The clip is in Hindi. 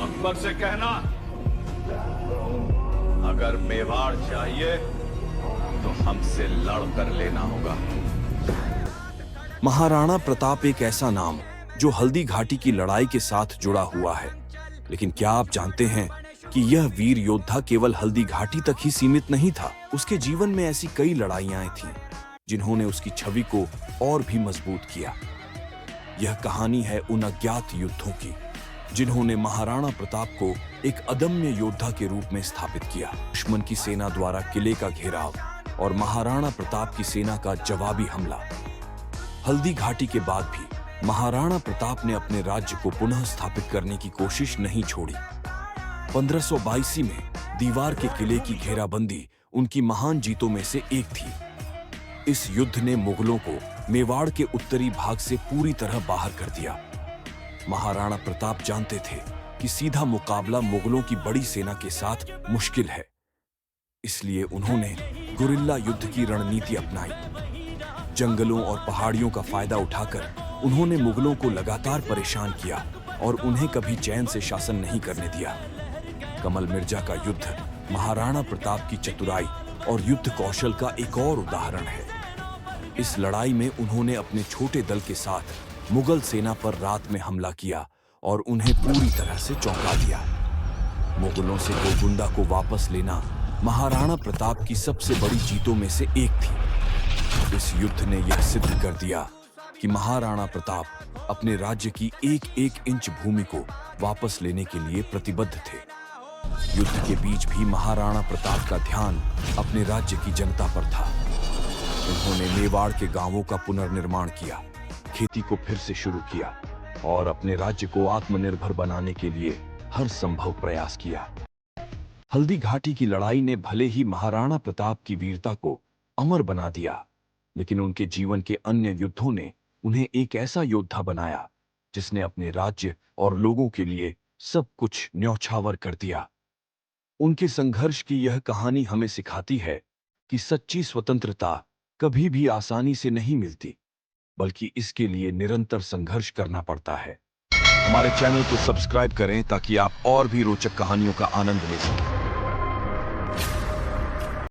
अकबर से कहना, अगर मेवाड़ चाहिए तो हमसे लड़ कर लेना होगा। महाराणा प्रताप एक ऐसा नाम जो हल्दी घाटी की लड़ाई के साथ जुड़ा हुआ है, लेकिन क्या आप जानते हैं कि यह वीर योद्धा केवल हल्दी घाटी तक ही सीमित नहीं था। उसके जीवन में ऐसी कई लड़ाइयां थीं जिन्होंने उसकी छवि को और भी मजबूत किया। यह कहानी है उन अज्ञात युद्धों की जिन्होंने महाराणा प्रताप को एक अदम्य योद्धा के रूप में स्थापित किया। दुश्मन की सेना द्वारा किले का घेराव और महाराणा प्रताप की सेना का जवाबी हमला। हल्दी घाटी के बाद भी महाराणा प्रताप ने अपने राज्य को पुनः स्थापित करने की कोशिश नहीं छोड़ी। 1582 में दीवार के किले की घेराबंदी उनकी महान जीतों में से एक थी। इस युद्ध ने मुगलों को मेवाड़ के उत्तरी भाग से पूरी तरह बाहर कर दिया। महाराणा प्रताप जानते थे कि सीधा मुकाबला मुगलों की बड़ी सेना के साथ मुश्किल है, इसलिए उन्होंने गुरिल्ला युद्ध की रणनीति अपनाई। जंगलों और पहाड़ियों का फायदा उठाकर उन्होंने मुगलों को लगातार परेशान किया और उन्हें कभी चैन से शासन नहीं करने दिया। कमल मिर्जा का युद्ध महाराणा प्रताप की चतुराई और युद्ध कौशल का एक और उदाहरण है। इस लड़ाई में उन्होंने अपने छोटे दल के साथ मुगल सेना पर रात में हमला किया और उन्हें पूरी तरह से चौंका दिया। मुगलों से गोलकुंडा को वापस लेना महाराणा प्रताप की सबसे बड़ी जीतों में से एक थी। इस युद्ध ने यह सिद्ध कर दिया कि महाराणा प्रताप अपने राज्य की एक एक इंच भूमि को वापस लेने के लिए प्रतिबद्ध थे। युद्ध के बीच भी महाराणा प्रताप का ध्यान अपने राज्य की जनता पर था। उन्होंने मेवाड़ के गांवों का पुनर्निर्माण किया, खेती को फिर से शुरू किया और अपने राज्य को आत्मनिर्भर बनाने के लिए हर संभव प्रयास किया। हल्दी घाटी की लड़ाई ने भले ही महाराणा प्रताप की वीरता को अमर बना दिया, लेकिन उनके जीवन के अन्य युद्धों ने उन्हें एक ऐसा योद्धा बनाया जिसने अपने राज्य और लोगों के लिए सब कुछ न्यौछावर कर दिया। उनके संघर्ष की यह कहानी हमें सिखाती है कि सच्ची स्वतंत्रता कभी भी आसानी से नहीं मिलती, बल्कि इसके लिए निरंतर संघर्ष करना पड़ता है। हमारे चैनल को सब्सक्राइब करें ताकि आप और भी रोचक कहानियों का आनंद ले सकें।